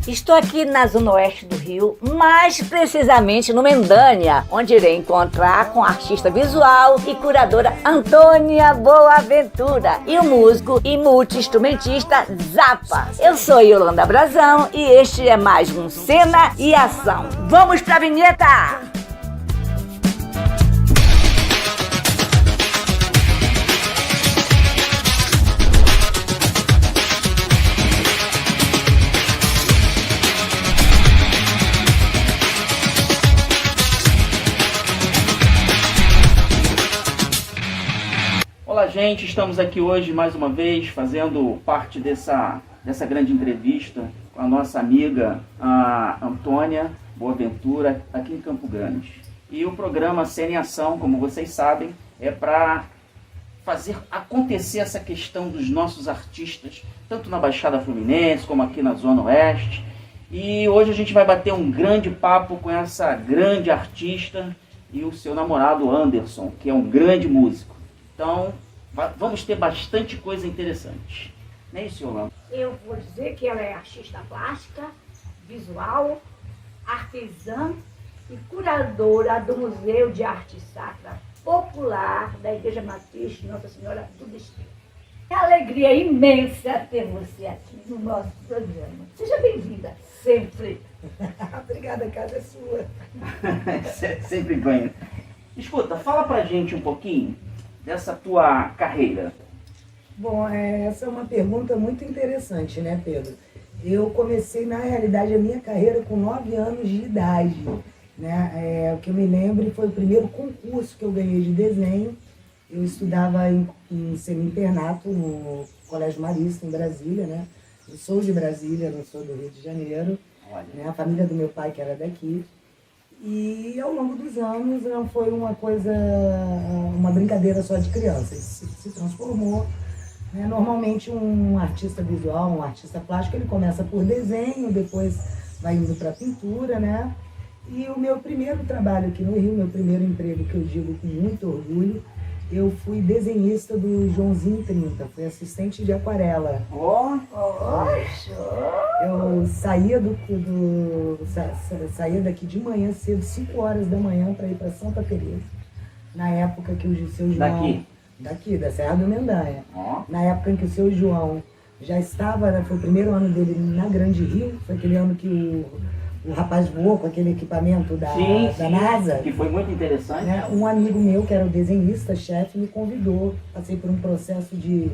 Estou aqui na zona oeste do Rio, mais precisamente no Mendânia, onde irei encontrar com a artista visual e curadora Antônia Boaventura e o músico e multi-instrumentista Zapa. Eu sou Yolanda Brazão e este é mais um Cena e Ação. Vamos pra vinheta! Olá, gente, estamos aqui hoje mais uma vez fazendo parte dessa grande entrevista com a nossa amiga a Antônia Boaventura aqui em Campo Grande. E o programa Cena em Ação, como vocês sabem, é para fazer acontecer essa questão dos nossos artistas, tanto na Baixada Fluminense como aqui na Zona Oeste. E hoje a gente vai bater um grande papo com essa grande artista e o seu namorado Anderson, que é um grande músico. Então, vamos ter bastante coisa interessante. Não é isso, Yolanda? Eu vou dizer que ela é artista plástica, visual, artesã e curadora do Museu de Arte Sacra Popular da Igreja Matriz de Nossa Senhora do Desterro. É uma alegria imensa ter você aqui no nosso programa. Seja bem-vinda, sempre. Obrigada, a casa é sua. Sempre ganha. Escuta, fala pra gente um pouquinho dessa tua carreira. Bom, essa é uma pergunta muito interessante, né, Pedro? Eu comecei, na realidade, a minha carreira com 9 anos de idade. Né? O que eu me lembro foi o primeiro concurso que eu ganhei de desenho. Eu estudava em semi-internato no Colégio Marista, em Brasília, né? Eu sou de Brasília, não sou do Rio de Janeiro. Né? A família do meu pai, que era daqui. E ao longo dos anos não foi uma brincadeira só de criança, isso se transformou. Né? Normalmente um artista visual, um artista plástico, ele começa por desenho, depois vai indo para pintura, né? E o meu primeiro trabalho aqui no Rio, meu primeiro emprego, que eu digo com muito orgulho, eu fui desenhista do Joãozinho 30, fui assistente de aquarela. Eu saía saía daqui de manhã cedo, 5 horas da manhã, para ir para Santa Teresa. Na época que o seu João... Daqui, da Serra do Mendanha. Na época em que o seu João já estava, né, foi o primeiro ano dele na Grande Rio, foi aquele ano que o rapaz voou com aquele equipamento da NASA. Que foi muito interessante. Né? Um amigo meu, que era o desenhista, chefe, me convidou. Passei por um processo de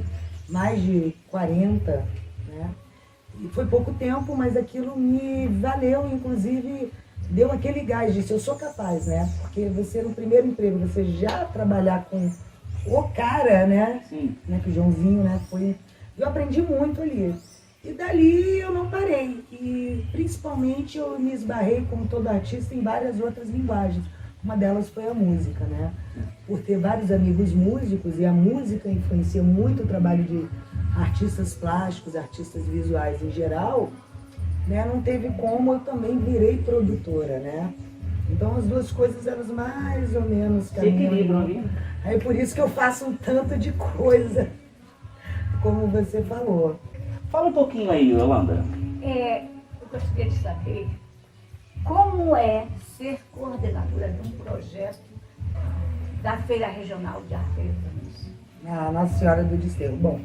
mais de 40, né? E foi pouco tempo, mas aquilo me valeu, inclusive deu aquele gás, disse, eu sou capaz, né? Porque você no primeiro emprego, você já trabalhar com o cara, né? Sim. Né? Que o Joãozinho, né? Eu aprendi muito ali. E dali eu não parei. E principalmente eu me esbarrei, como todo artista, em várias outras linguagens. Uma delas foi a música, né? Por ter vários amigos músicos, e a música influencia muito o trabalho de artistas plásticos, artistas visuais em geral, né? Não teve como, eu também virei produtora, né? Então as duas coisas, elas mais ou menos caminham. Aí por isso que eu faço um tanto de coisa, como você falou. Fala um pouquinho aí, Yolanda. Eu gostaria de saber como é ser coordenadora de um projeto da Feira Regional de Artesãos. A Nossa Senhora do Desterro. Bom,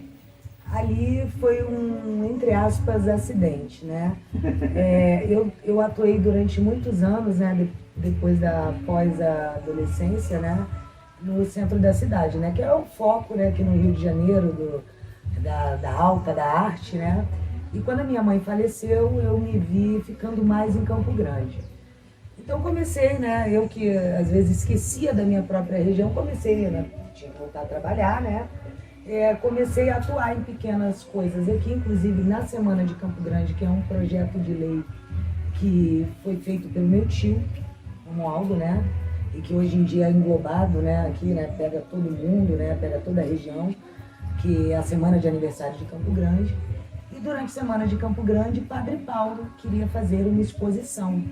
ali foi um, entre aspas, acidente, né? Eu atuei durante muitos anos, né, depois da pós-adolescência, né, no centro da cidade, né, que é o foco, né, aqui no Rio de Janeiro, da alta, da arte, né? E quando a minha mãe faleceu, eu me vi ficando mais em Campo Grande. Então comecei, né, eu que às vezes esquecia da minha própria região, comecei, né, tinha que voltar a trabalhar, né? Comecei a atuar em pequenas coisas aqui, inclusive na Semana de Campo Grande, que é um projeto de lei que foi feito pelo meu tio, Romualdo, né? E que hoje em dia é englobado, né, aqui, né, pega todo mundo, né, pega toda a região, que é a Semana de Aniversário de Campo Grande. E durante a Semana de Campo Grande, Padre Paulo queria fazer uma exposição,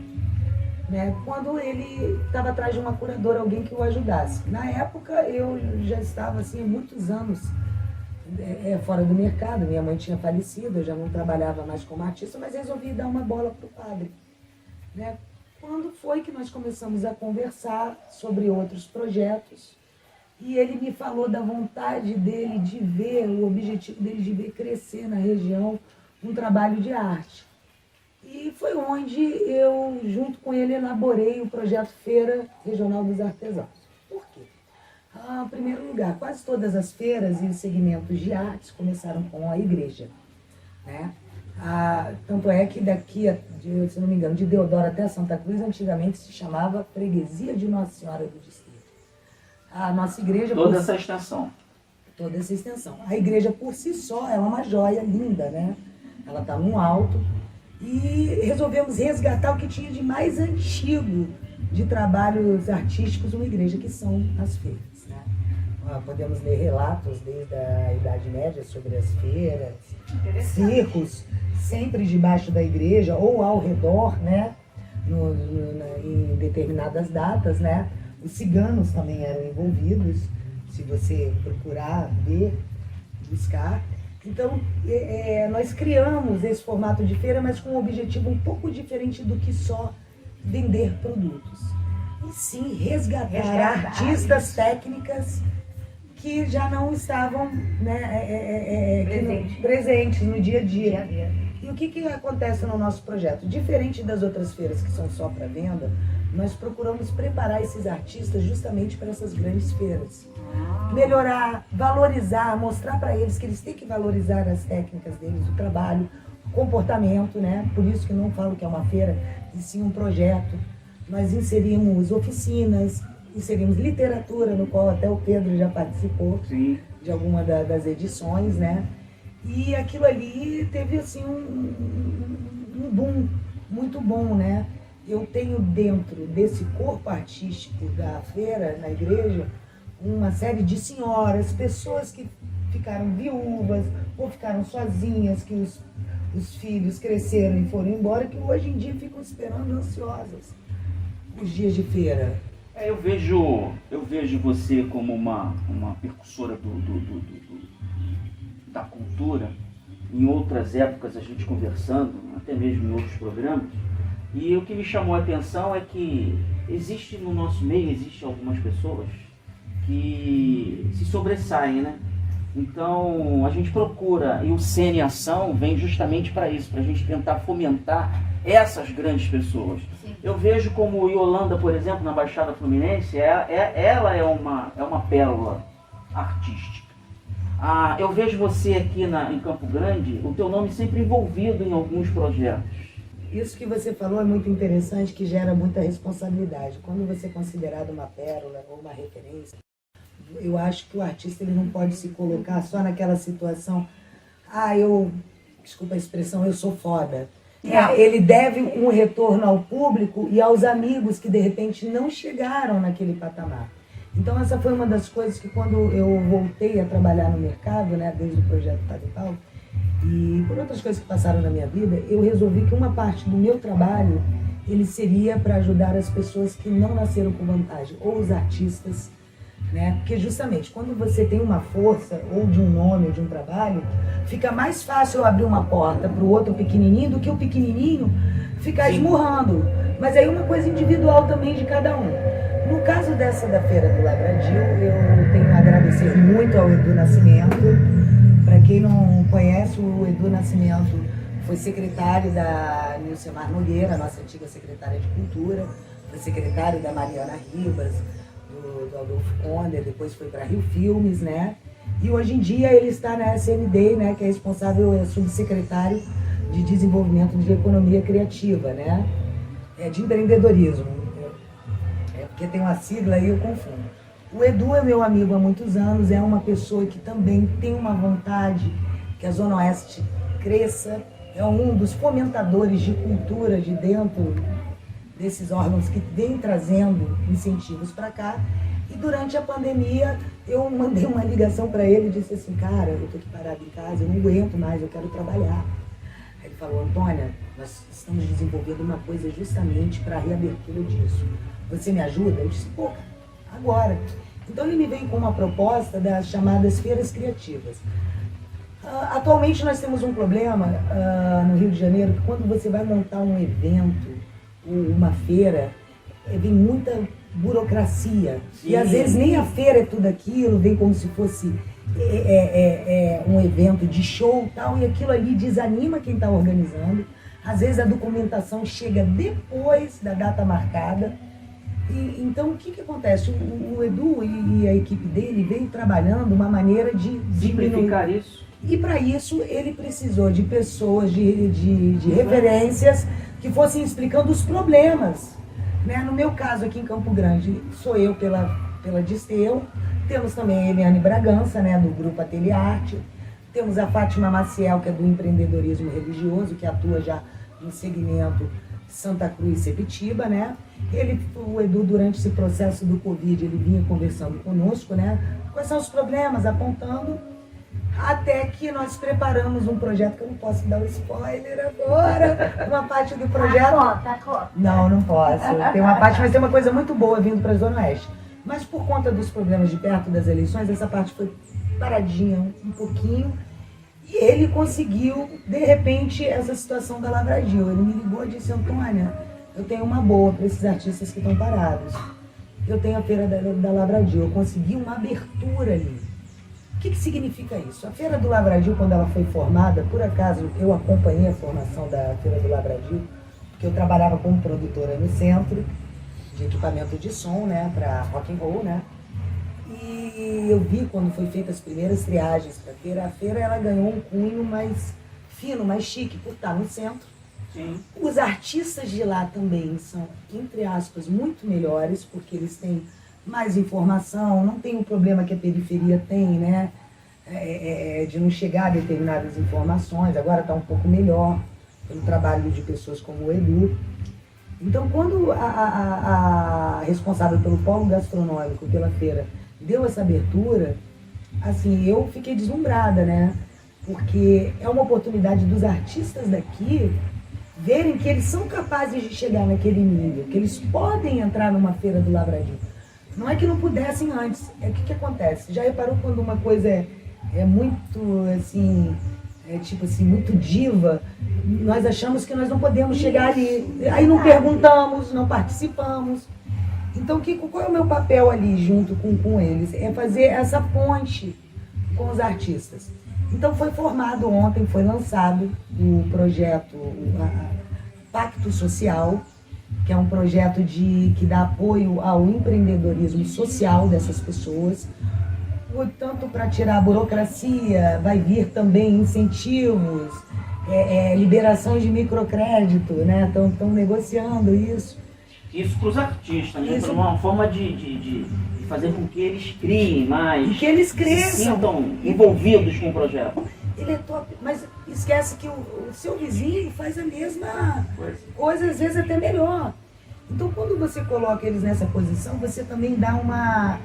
né? Quando ele estava atrás de uma curadora, alguém que o ajudasse. Na época, eu já estava assim, há muitos anos fora do mercado. Minha mãe tinha falecido, eu já não trabalhava mais como artista, mas resolvi dar uma bola para o padre, né? Quando foi que nós começamos a conversar sobre outros projetos, e ele me falou da vontade dele de ver, o objetivo dele de ver crescer na região um trabalho de arte. E foi onde eu, junto com ele, elaborei o projeto Feira Regional dos Artesãos. Por quê? Em primeiro lugar, quase todas as feiras e segmentos de artes começaram com a igreja, né? Tanto é que daqui, se não me engano, de Deodoro até Santa Cruz, antigamente se chamava Freguesia de Nossa Senhora do Distrito. A nossa igreja... Toda essa extensão. Toda essa extensão. A igreja por si só é uma joia linda, né? Ela está num alto. E resolvemos resgatar o que tinha de mais antigo de trabalhos artísticos numa igreja, que são as feiras, né? Podemos ler relatos desde a Idade Média sobre as feiras, circos, sempre debaixo da igreja ou ao redor, né? Em determinadas datas, né? Os ciganos também eram envolvidos, se você procurar ver, buscar. Então, nós criamos esse formato de feira, mas com um objetivo um pouco diferente do que só vender produtos. E sim, resgatar artistas, técnicas que já não estavam, né, presentes no dia a dia. E o que acontece no nosso projeto? Diferente das outras feiras que são só para venda, nós procuramos preparar esses artistas justamente para essas grandes feiras. Melhorar, valorizar, mostrar para eles que eles têm que valorizar as técnicas deles, o trabalho, o comportamento, né? Por isso que não falo que é uma feira, e sim um projeto. Nós inserimos oficinas, inserimos literatura, no qual até o Pedro já participou. Sim. De alguma das edições, né? E aquilo ali teve assim um boom muito bom, né? Eu tenho dentro desse corpo artístico da feira, na igreja, uma série de senhoras, pessoas que ficaram viúvas ou ficaram sozinhas, que os filhos cresceram e foram embora, que hoje em dia ficam esperando ansiosas os dias de feira. Eu vejo você como uma percussora da cultura. Em outras épocas, a gente conversando, até mesmo em outros programas, e o que me chamou a atenção é que existe no nosso meio, existe algumas pessoas que se sobressaem, né? Então, a gente procura, e o Cena em Ação vem justamente para isso, para a gente tentar fomentar essas grandes pessoas. Sim. Eu vejo como Yolanda, por exemplo, na Baixada Fluminense, ela é uma pérola artística. Eu vejo você aqui em Campo Grande, o teu nome sempre envolvido em alguns projetos. Isso que você falou é muito interessante, que gera muita responsabilidade. Quando você é considerado uma pérola ou uma referência, eu acho que o artista ele não pode se colocar só naquela situação, desculpa a expressão, eu sou foda. Ele deve um retorno ao público e aos amigos que de repente não chegaram naquele patamar. Então essa foi uma das coisas que quando eu voltei a trabalhar no mercado, né, desde o projeto Tal, e por outras coisas que passaram na minha vida, eu resolvi que uma parte do meu trabalho ele seria para ajudar as pessoas que não nasceram com vantagem, ou os artistas, né? Porque justamente quando você tem uma força, ou de um nome, ou de um trabalho, fica mais fácil eu abrir uma porta para o outro pequenininho do que o pequenininho ficar esmurrando. Mas aí uma coisa individual também de cada um. No caso dessa da Feira do Lavradio, eu tenho a agradecer muito ao Edu Nascimento. Para quem não conhece, o Edu Nascimento foi secretário da Nilcemar Nogueira, nossa antiga secretária de Cultura, foi secretário da Mariana Ribas, do Adolfo Conde, depois foi para Rio Filmes, né? E hoje em dia ele está na SMD, né, que é responsável, é subsecretário de Desenvolvimento de Economia Criativa, né? De empreendedorismo. Porque tem uma sigla aí, eu confundo. O Edu é meu amigo há muitos anos, é uma pessoa que também tem uma vontade que a Zona Oeste cresça, é um dos fomentadores de cultura de dentro desses órgãos que vem trazendo incentivos para cá. E durante a pandemia eu mandei uma ligação para ele e disse assim, cara, eu estou aqui parado em casa, eu não aguento mais, eu quero trabalhar. Aí ele falou, Antônia, nós estamos desenvolvendo uma coisa justamente para a reabertura disso. Você me ajuda? Eu disse, pô, agora. Então ele me veio com uma proposta das chamadas feiras criativas. Atualmente nós temos um problema no Rio de Janeiro, que quando você vai montar um evento, uma feira, vem muita burocracia. Sim. E às vezes nem a feira é tudo aquilo, vem como se fosse um evento de show e tal, e aquilo ali desanima quem está organizando. Às vezes a documentação chega depois da data marcada. Então o que acontece? O Edu e a equipe dele veio trabalhando uma maneira de simplificar isso. E para isso ele precisou de pessoas, de referências que fossem explicando os problemas. Né? No meu caso aqui em Campo Grande, sou eu pela Disteu, temos também a Eliane Bragança, né, do Grupo Ateliê Arte, temos a Fátima Maciel, que é do empreendedorismo religioso, que atua já no segmento Santa Cruz e Sepitiba, né? O Edu, durante esse processo do Covid, ele vinha conversando conosco, né? Quais são os problemas, apontando, até que nós preparamos um projeto, que eu não posso dar o spoiler agora, uma parte do projeto... Não posso. Tem uma parte, mas tem uma coisa muito boa vindo para a Zona Oeste. Mas por conta dos problemas de perto das eleições, essa parte foi paradinha um pouquinho, e ele conseguiu, de repente, essa situação da Lavradio. Ele me ligou e disse: Antônia, eu tenho uma boa para esses artistas que estão parados. Eu tenho a feira da Lavradio, eu consegui uma abertura ali. O que significa isso? A Feira do Lavradio, quando ela foi formada, por acaso eu acompanhei a formação da Feira do Lavradio, porque eu trabalhava como produtora no centro de equipamento de som, né, para rock and roll, né? E eu vi quando foi feitas as primeiras triagens para a feira ela ganhou um cunho mais fino, mais chique, por estar no centro. Sim. Os artistas de lá também são, entre aspas, muito melhores, porque eles têm mais informação, não tem o problema que a periferia tem, né? De não chegar a determinadas informações. Agora está um pouco melhor, pelo trabalho de pessoas como o Edu. Então, quando a responsável pelo polo gastronômico, pela feira, deu essa abertura, assim, eu fiquei deslumbrada, né? Porque é uma oportunidade dos artistas daqui verem que eles são capazes de chegar naquele nível, que eles podem entrar numa feira do Lavradio. Não é que não pudessem antes, é o que acontece. Já reparou quando uma coisa é muito, assim, tipo assim, muito diva, nós achamos que nós não podemos chegar ali. Aí não perguntamos, não participamos. Então, qual é o meu papel ali junto com eles? É fazer essa ponte com os artistas. Então, foi formado ontem, foi lançado o projeto Pacto Social, que é um projeto que dá apoio ao empreendedorismo social dessas pessoas. Tanto para tirar a burocracia, vai vir também incentivos, liberação de microcrédito, né? Estão negociando isso. Isso para os artistas, né? Para uma forma de fazer com que eles criem mais, que eles cresçam, se sintam envolvidos com o projeto. Ele é top, mas esquece que o seu vizinho faz a mesma coisa, às vezes até melhor. Então, quando você coloca eles nessa posição, você também dá uma,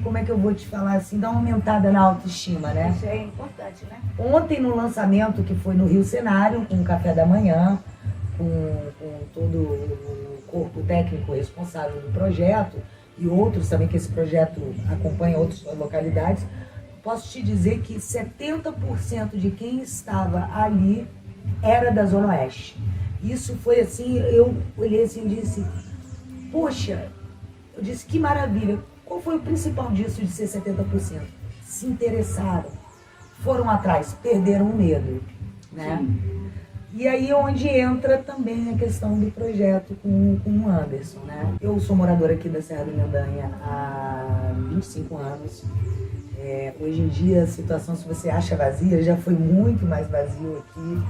como é que eu vou te falar assim, dá uma aumentada na autoestima, né? Isso é importante, né? Ontem, no lançamento, que foi no Rio Cenário, com o café da manhã, com todo o corpo técnico responsável do projeto, e outros também, que esse projeto acompanha outras localidades, posso te dizer que 70% de quem estava ali era da Zona Oeste. Isso foi assim, eu olhei assim e disse, poxa, eu disse, que maravilha. Qual foi o principal disso de ser 70%? Se interessaram, foram atrás, perderam o medo, né? Sim. E aí onde entra também a questão do projeto com o Anderson, né? Eu sou moradora aqui da Serra do Mendanha há 25 anos. Hoje em dia a situação, se você acha vazia, já foi muito mais vazio aqui.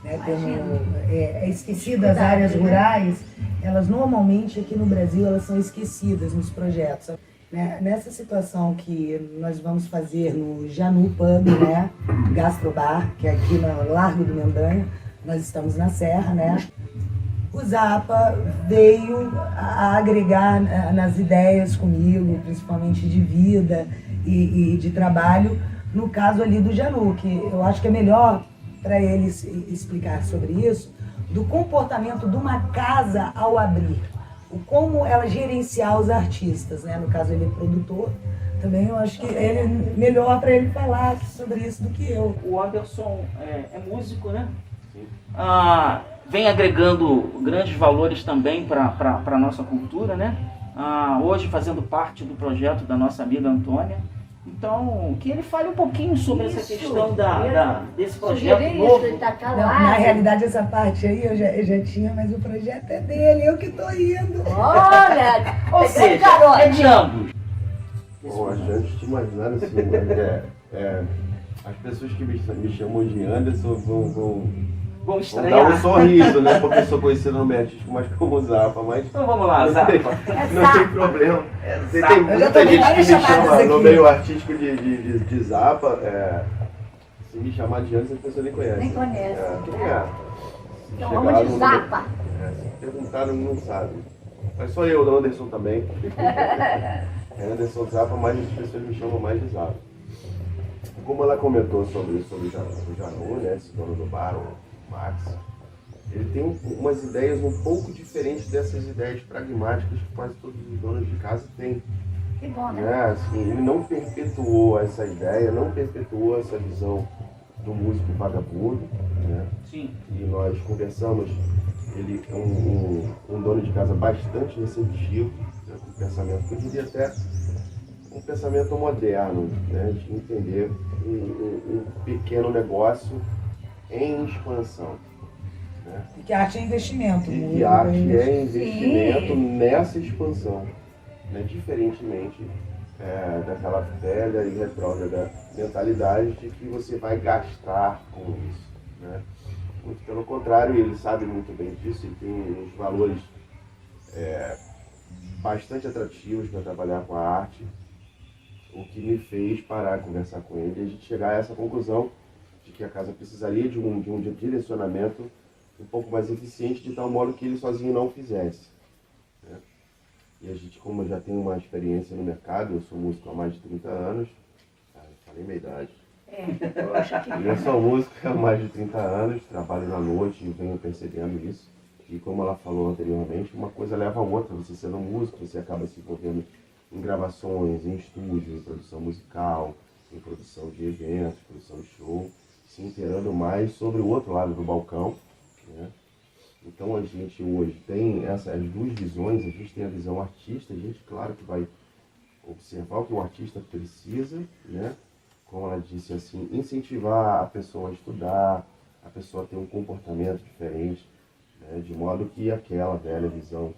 Né? Esquecidas as áreas rurais, elas normalmente aqui no Brasil elas são esquecidas nos projetos. Né? Nessa situação que nós vamos fazer no Janu Pub, né? Gastrobar, que é aqui no Largo do Mendanha, nós estamos na Serra, né? O Zapa veio a agregar nas ideias comigo, principalmente de vida e de trabalho, no caso ali do Janu, que eu acho que é melhor para eles explicar sobre isso, do comportamento de uma casa ao abrir. como ela gerenciar os artistas, né? No caso, ele é produtor. Também eu acho que ele é melhor para ele falar sobre isso do que eu. O Anderson é músico, né? Sim. Vem agregando grandes valores também para a nossa cultura, né? Hoje fazendo parte do projeto da nossa amiga Antônia. Então, que ele fale um pouquinho sobre essa questão desse projeto novo. Ele tá calado. Na realidade, essa parte aí eu já tinha, mas o projeto é dele, eu que estou indo. Olha, Ou seja, é de ambos. Bom, antes de imaginar assim, as pessoas que me chamam de Anderson vão dar um estranhar. sorriso, né? Porque eu sou conhecido no meio artístico mais como Zapa, mas Então vamos lá, Zapa. não tem problema. Tem muita gente que me chama no meio artístico de Zapa. Se me chamar de Anderson, as pessoas nem conhecem. Nem conhece. Quem é? Então vamos de Zapa. Se perguntaram, não sabe. Mas sou eu, o Anderson também. Anderson Zapa, mas as pessoas me chamam mais de Zapa. Como ela comentou sobre o Janu, né, esse dono do bar, o Max, ele tem umas ideias um pouco diferentes dessas ideias pragmáticas que quase todos os donos de casa têm. Que bom, né? Assim, ele não perpetuou essa ideia, não perpetuou essa visão do músico vagabundo, né? Sim. E nós conversamos, ele é um dono de casa bastante receptivo, né, com pensamento, que eu diria até um pensamento moderno, né, de entender um pequeno negócio em expansão. Né? E que arte é investimento. E que arte é investimento nessa expansão, né, diferentemente daquela velha e retrógrada mentalidade de que você vai gastar com isso. Né? Muito pelo contrário, ele sabe muito bem disso, ele tem uns valores bastante atrativos para trabalhar com a arte, o que me fez parar de conversar com ele e a gente chegar a essa conclusão de que a casa precisaria de um direcionamento um pouco mais eficiente, de tal modo que ele sozinho não fizesse. Né? E a gente, como já tem uma experiência no mercado, eu sou músico há mais de 30 anos, falei minha idade. Eu acho que Eu sou músico há mais de 30 anos, trabalho na noite e venho percebendo isso. E como ela falou anteriormente, uma coisa leva a outra. Você sendo músico, você acaba se envolvendo em gravações, em estúdio, em produção musical, em produção de eventos, produção de show, se inteirando mais sobre o outro lado do balcão. Né? Então a gente hoje tem as duas visões, a gente tem a visão artista, a gente claro que vai observar o que o artista precisa, né? Como ela disse assim, incentivar a pessoa a estudar, a pessoa a ter um comportamento diferente, né? De modo que aquela velha visão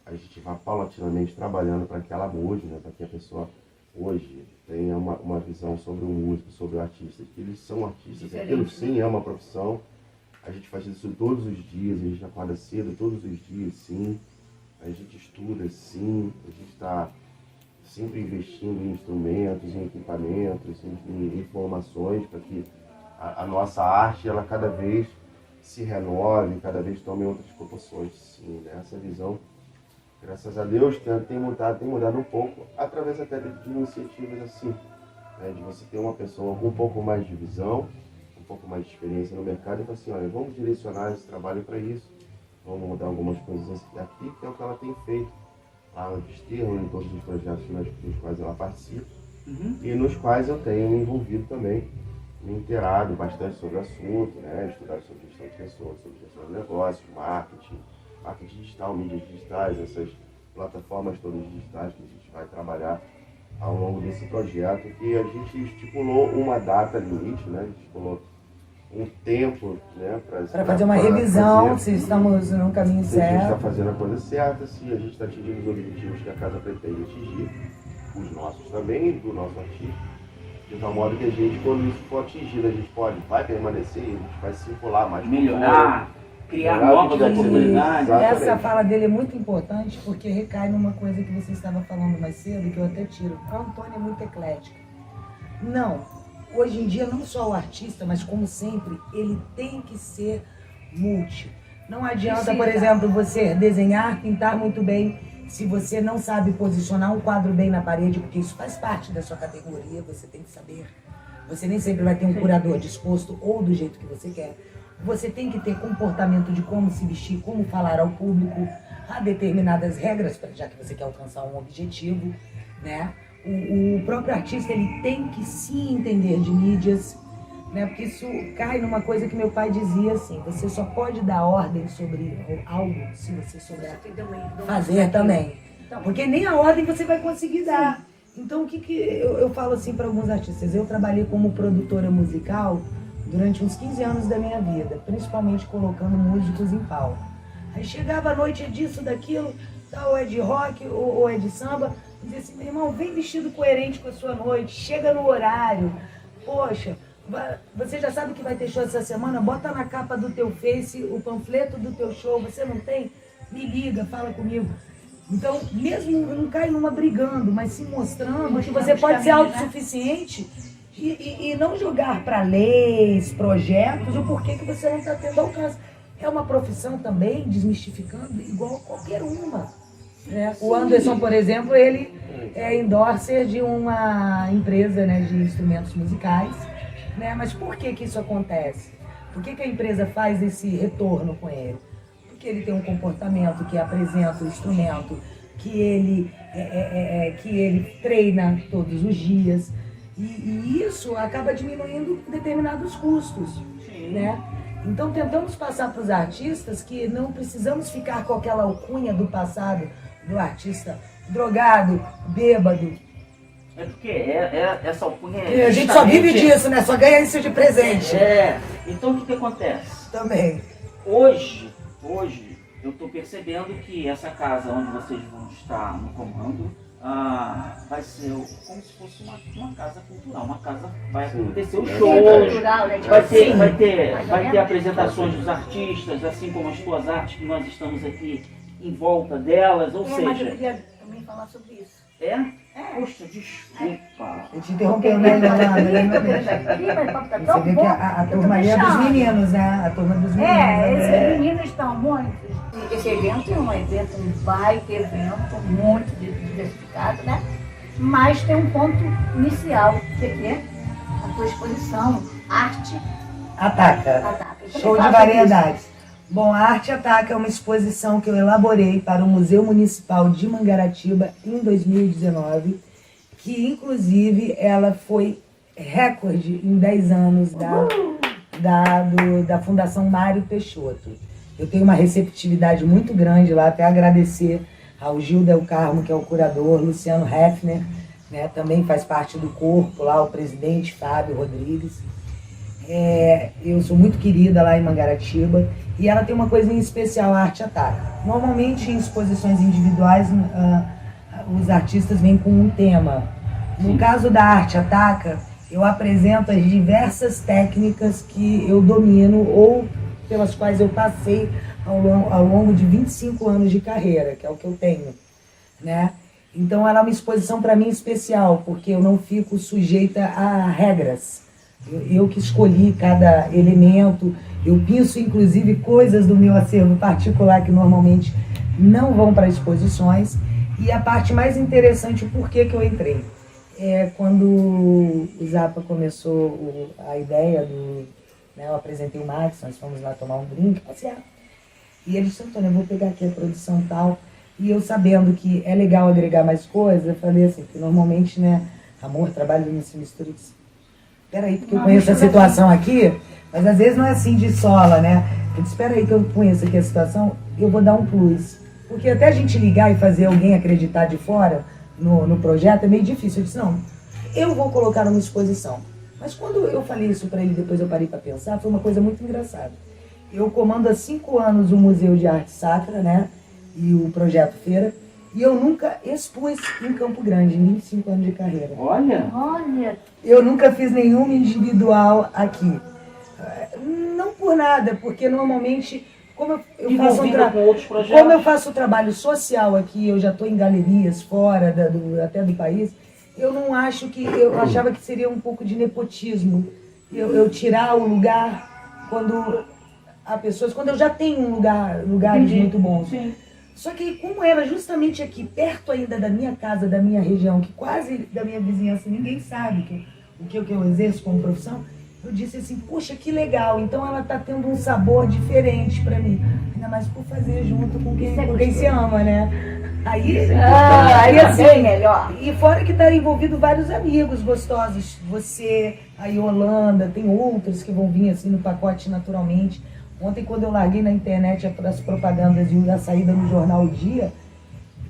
a gente vá paulatinamente trabalhando para que ela mude, né? Para que a pessoa hoje tenha uma visão sobre o músico, sobre o artista, que eles são artistas, aquilo sim é uma profissão. A gente faz isso todos os dias, a gente acorda cedo todos os dias, sim. A gente estuda, sim. A gente está sempre investindo em instrumentos, em equipamentos, em informações, para que a nossa arte, ela cada vez se renove, cada vez tome outras proporções, sim. Né? Essa visão, graças a Deus, tem mudado um pouco, através até de iniciativas assim, né? De você ter uma pessoa com um pouco mais de visão, um pouco mais de experiência no mercado, e falar assim, olha, vamos direcionar esse trabalho para isso, vamos mudar algumas coisas aqui, que é o que ela tem feito lá no Desterro, em todos os projetos nos quais ela participa, e nos quais eu tenho me envolvido também, me inteirado bastante sobre o assunto, né? Estudado sobre gestão de pessoas, sobre gestão de negócios, marketing digital, mídias digitais, essas plataformas todas digitais que a gente vai trabalhar ao longo desse projeto, que a gente estipulou uma data limite, né? Estipulou um tempo, né? Para fazer uma revisão, se estamos no caminho certo. Se a gente está certo. fazendo a coisa certa, se a gente está atingindo os objetivos que a casa pretende atingir, os nossos também, do nosso artista, de tal modo que a gente, quando isso for atingido, a gente vai permanecer, a gente vai circular mais. Melhorar, criar novas oportunidades. Essa fala dele é muito importante porque recai numa coisa que você estava falando mais cedo, que eu até tiro. A Antônia é muito eclética. Não, hoje em dia não só o artista, mas como sempre, ele tem que ser multi. Não adianta, por exemplo, você desenhar, pintar muito bem, se você não sabe posicionar um quadro bem na parede, porque isso faz parte da sua categoria, você tem que saber. Você nem sempre vai ter um curador disposto ou do jeito que você quer. Você tem que ter comportamento de como se vestir, como falar ao público. há determinadas regras, já que você quer alcançar um objetivo, né? O próprio artista, ele tem que se entender de mídias, né? Porque isso cai numa coisa que meu pai dizia assim: você só pode dar ordem sobre algo se você souber fazer também. Porque nem a ordem você vai conseguir dar. Então, o que eu falo assim para alguns artistas? Eu trabalhei como produtora musical durante uns 15 anos da minha vida, principalmente colocando músicos em palco. Aí chegava a noite, é disso, daquilo, ou é de rock, ou é de samba, dizia assim: meu irmão, vem vestido coerente com a sua noite, chega no horário, poxa, você já sabe que vai ter show essa semana, bota na capa do teu Face o panfleto do teu show, você não tem? Me liga, fala comigo. Então, mesmo não cai numa brigando, mas se mostrando que você pode ser autossuficiente, e não jogar para leis, projetos, o porquê que você não está tendo alcance. É uma profissão também, desmistificando, igual qualquer uma. Né? O Anderson, por exemplo, ele é endorser de uma empresa, né, de instrumentos musicais. Né? Mas por que isso acontece? Por que a empresa faz esse retorno com ele? Porque ele tem um comportamento que apresenta o instrumento, que ele treina todos os dias. E isso acaba diminuindo determinados custos. Né? Então tentamos passar para os artistas que não precisamos ficar com aquela alcunha do passado, do artista drogado, bêbado. É porque essa alcunha a gente só vive disso, né? Só ganha isso de presente. Então o que acontece? Também. Hoje eu estou percebendo que essa casa onde vocês vão estar no comando vai ser como se fosse uma casa cultural, uma casa, vai acontecer os shows, vai ter apresentações dos artistas, assim como as tuas artes, que nós estamos aqui em volta delas, ou seja... Mas eu queria também falar sobre isso. Poxa, desculpa. Eu te interrompeu, né, Leonardo? Você vê que a turma ali é dos meninos, né? A turma dos meninos. Esses meninos estão muito... Esse evento é um baita evento, muito diversificado, né? Mas tem um ponto inicial, que é a tua exposição, Arte Ataca. Show de variedades. Bom, a Arte Ataca é uma exposição que eu elaborei para o Museu Municipal de Mangaratiba em 2019, que inclusive ela foi recorde em 10 anos da Fundação Mário Peixoto. Eu tenho uma receptividade muito grande lá, até agradecer ao Gil Del Carmo, que é o curador, Luciano Hefner, né, também faz parte do corpo lá, o presidente Fábio Rodrigues. Eu sou muito querida lá em Mangaratiba e ela tem uma coisinha especial, a Arte Ataca. Normalmente em exposições individuais os artistas vêm com um tema. No caso da Arte Ataca, eu apresento as diversas técnicas que eu domino ou pelas quais eu passei ao longo de 25 anos de carreira, que é o que eu tenho, né? Então ela é uma exposição para mim especial, porque eu não fico sujeita a regras. Eu que escolhi cada elemento, eu penso inclusive coisas do meu acervo particular que normalmente não vão para exposições. E a parte mais interessante, o porquê que eu entrei. Quando o Zapa começou a ideia eu apresentei o Max, nós fomos lá tomar um drink, passear. E ele disse: Antônio, eu vou pegar aqui a produção tal. E eu sabendo que é legal agregar mais coisas, eu falei assim, que normalmente, né, amor, trabalho não se mistura. Peraí, porque eu conheço a situação aqui, mas às vezes não é assim de sola, né? Eu disse: espera aí que eu conheço aqui a situação, eu vou dar um plus. Porque até a gente ligar e fazer alguém acreditar de fora no projeto é meio difícil. Eu disse: não, eu vou colocar numa exposição. Mas quando eu falei isso para ele, depois eu parei para pensar, foi uma coisa muito engraçada. Eu comando há 5 anos o Museu de Arte Sacra, né? E o Projeto Feira. E eu nunca expus em Campo Grande, em 25 anos de carreira. Olha! Eu nunca fiz nenhuma individual aqui. Não por nada, porque normalmente, como eu faço trabalho social aqui, eu já estou em galerias fora até do país, eu não acho que... Eu achava que seria um pouco de nepotismo. Eu tirar o lugar quando eu já tenho lugares muito bons. Sim. Só que como era justamente aqui, perto ainda da minha casa, da minha região, que quase da minha vizinhança ninguém sabe o que eu exerço como profissão, eu disse assim, poxa, que legal, então ela está tendo um sabor diferente para mim. Ainda mais por fazer junto com quem se ama, né? Aí assim, melhor. e fora que tá envolvido vários amigos gostosos. Você, a Yolanda, tem outros que vão vir assim no pacote naturalmente. Ontem, quando eu larguei na internet as propagandas e a saída no Jornal O Dia,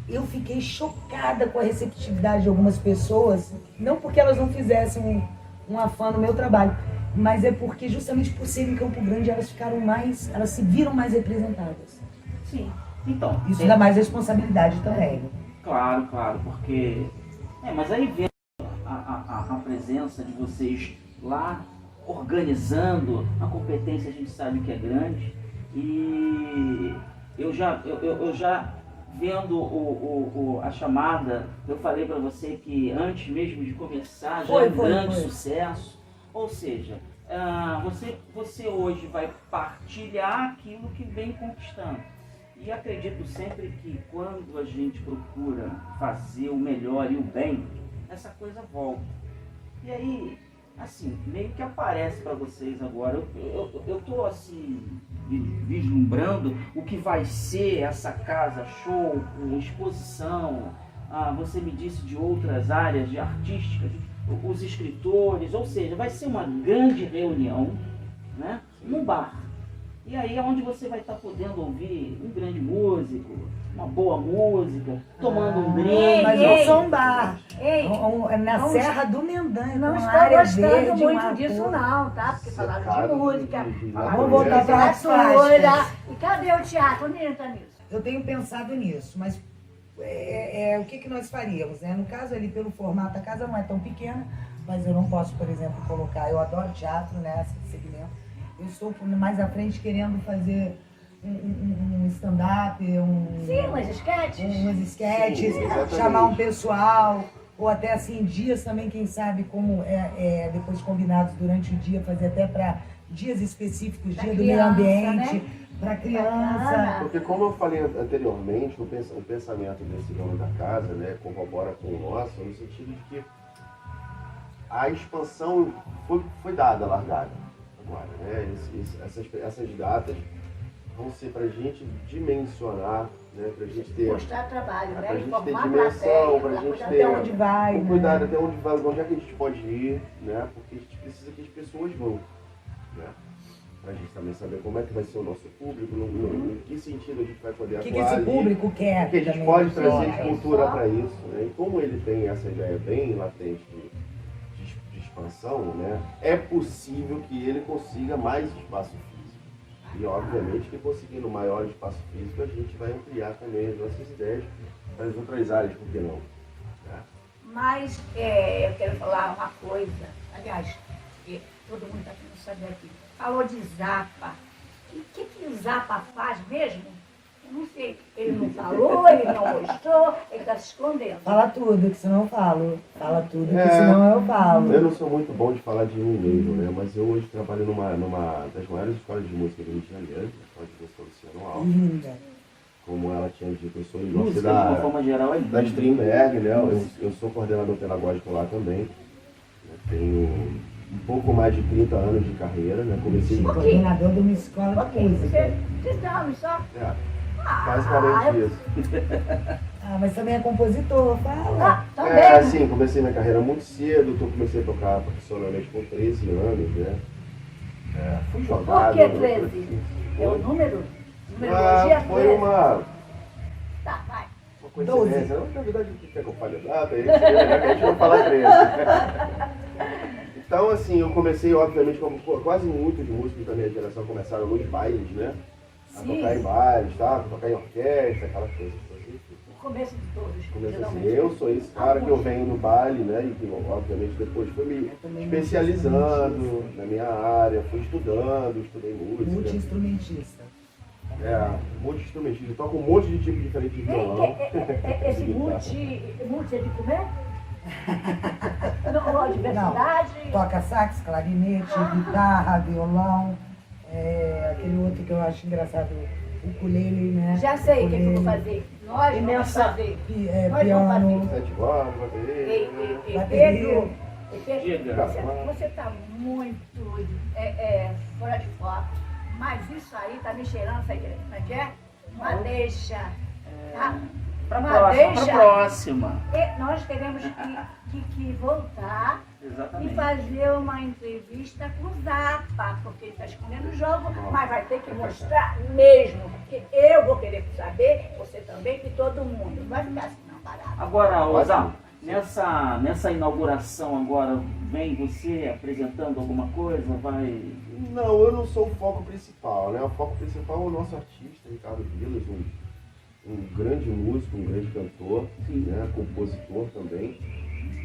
eu fiquei chocada com a receptividade de algumas pessoas. Não porque elas não fizessem um afã no meu trabalho, mas é porque justamente por serem em Campo Grande elas se viram mais representadas. Sim. Então, Isso dá mais responsabilidade também. Claro, porque... mas aí vendo a presença de vocês lá, organizando, a competência a gente sabe que é grande, e eu já vendo a chamada, eu falei para você que antes mesmo de começar já é um grande sucesso, ou seja, você hoje vai partilhar aquilo que vem conquistando. E acredito sempre que quando a gente procura fazer o melhor e o bem, essa coisa volta. E aí, assim, meio que aparece para vocês agora. Eu tô assim, vislumbrando o que vai ser essa casa show, exposição. Você me disse de outras áreas de artísticas, os escritores, ou seja, vai ser uma grande reunião, né, num bar. E aí é onde você vai estar podendo ouvir um grande músico, uma boa música, tomando um drink. Mas eu sou um bar. Na não, Serra do Mendanha, não com estou área gostando verde, muito disso não, tá? Porque falaram de música, falaram Vamos voltar de para as literatura. plásticas. E cadê o teatro? Onde entra nisso? Eu tenho pensado nisso, mas o que nós faríamos, né? No caso ali, pelo formato, a casa não é tão pequena, mas eu não posso, por exemplo, colocar, eu adoro teatro, né, esse segmento. Eu estou mais à frente querendo fazer um stand-up, Sim, umas esquetes. umas sketches, Sim, chamar um pessoal, ou até assim, dias também, quem sabe, como depois combinados durante o dia, fazer até para dias específicos, Pra dia do criança, meio ambiente, né? para criança. Bacana. Porque como eu falei anteriormente, o pensamento desse dono da casa, né, corrobora com o nosso, no sentido de que a expansão foi dada, largada agora, né? Essas datas vão ser para a gente dimensionar, né, para a gente ter... Mostrar trabalho, Pra né? gente ter Informar a dimensão, plateia, pra gente cuidar ter... até onde vai, Vamos né? cuidar até onde vai, onde é que a gente pode ir, né? Porque a gente precisa que as pessoas vão, né? Pra gente também saber como é que vai ser o nosso público, em que sentido a gente vai poder O que atuar esse ali, público quer porque a gente também. pode trazer Sim, cultura só. para isso, né? E como ele tem essa ideia bem latente de expansão, né? É possível que ele consiga mais espaço físico. E obviamente que conseguindo maior espaço físico, a gente vai ampliar também as nossas ideias para as outras áreas, por que não? Né? Mas eu quero falar uma coisa, aliás, que todo mundo está querendo saber aqui. Falou de Zapa. O que o Zapa faz mesmo? Eu não sei. Ele não falou, ele não mostrou, ele está se escondendo. Fala tudo, que senão eu falo. Fala tudo, que senão eu falo. Eu não sou muito bom de falar de mim mesmo, né? Mas eu hoje trabalho numa das maiores escolas de música do Rio de Janeiro, a Escola de Música Luciano Alves. Linda. Como ela tinha dito, eu sou Música, índice de uma forma geral, é da Streamberg, né? Eu sou coordenador pedagógico lá também. Eu tenho um pouco mais de 30 anos de carreira, né? Comecei... Coordenador de uma escola de música. Vocês dão só? Basicamente isso. Mas também é compositor, fala. Também. Assim, comecei minha carreira muito cedo, comecei a tocar profissionalmente com 13 anos, né? Fui jogado. Por que 13? É o número? Numerologia Foi 13. uma Tá, vai. coincidência. Na verdade, o que quer que eu fale a data? É isso, né? A gente vai falar 13. Então, assim, eu comecei, obviamente, como quase muitos músicos da minha geração começaram nos bailes, né? A tocar em bailes, tá? Tocar em orquestra, aquelas coisas. O começo de todos. Começo assim, geralmente. eu sou esse cara que eu venho no baile, né? E que, obviamente, depois fui me especializando na minha área, fui estudando, estudei música. Multi-instrumentista. Multi-instrumentista. Toco um monte de tipo diferente de violão. Esse multi é de comer? Não, a diversidade. Toca sax, clarinete, guitarra, violão. Aquele outro que eu acho engraçado, o ukulele, né? Já sei o que eu vou Ukulele, fazer. Nós vamos fazer. Nós vamos piano, fazer. Sete cordas, bateria. Pedro, Diga. Você está muito fora de foco, mas isso aí está me cheirando, sabe como é que é? Madeixa. Tá? Para Madeixa. próxima. E nós teremos que voltar Exatamente. e fazer uma entrevista com o Zapa, porque ele está escondendo o jogo, mas vai ter que mostrar mesmo, porque eu vou querer saber, você também, que todo mundo. Não vai ficar assim, não, parado. Agora, Osam, nessa inauguração agora, vem você apresentando alguma coisa? Vai... Não, eu não sou o foco principal, né? O foco principal é o nosso artista, Ricardo Vilas, um grande músico, um grande cantor, né? Compositor também.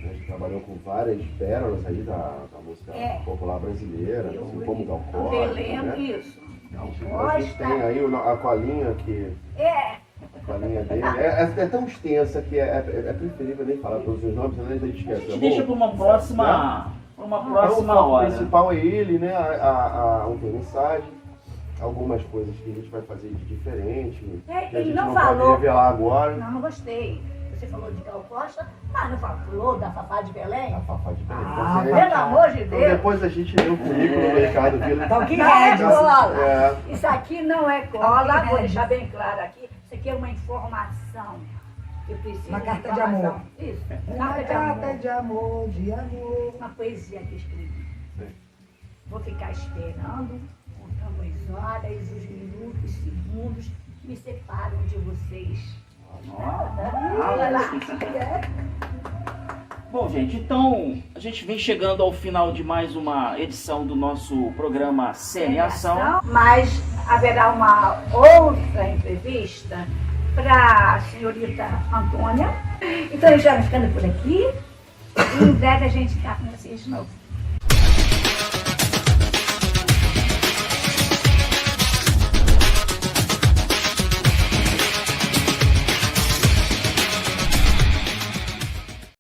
A gente trabalhou com várias pérolas aí da música popular brasileira, assim como Gal Costa, Eu lembro né? isso. Gal A gente Costa. tem aí a colinha que... A colinha dele é tão extensa que é preferível nem falar todos os nomes, senão a gente esquece. A gente deixa para uma próxima, O hora. foco principal é ele, né? O vernissage, algumas coisas que a gente vai fazer de diferente, que a Ele gente não não falou. pode revelar agora. Não gostei. Você falou de Gal Costa, mas não falou da Fafá de Belém? A Fafá de Belém. Ah, Você- Pelo amor de Então, Deus. depois a gente lê o currículo do Ricardo Vilas. Talking Não é Heads. cola. É. Isso aqui não é cola, Talking vou Heads. deixar bem claro aqui. Isso aqui é uma informação. Eu preciso Uma carta de informação. amor. Isso, Uma carta de carta amor. de amor, de amor. Uma poesia que eu escrevi. Sim. Vou ficar esperando, contando as horas, os minutos, os segundos que me separam de vocês. Olha lá. Bom, gente, então a gente vem chegando ao final de mais uma edição do nosso programa Cena em Ação. Mas haverá uma outra entrevista para a senhorita Antônia. Então, eu já ficando por aqui. E em breve a gente está com vocês de novo.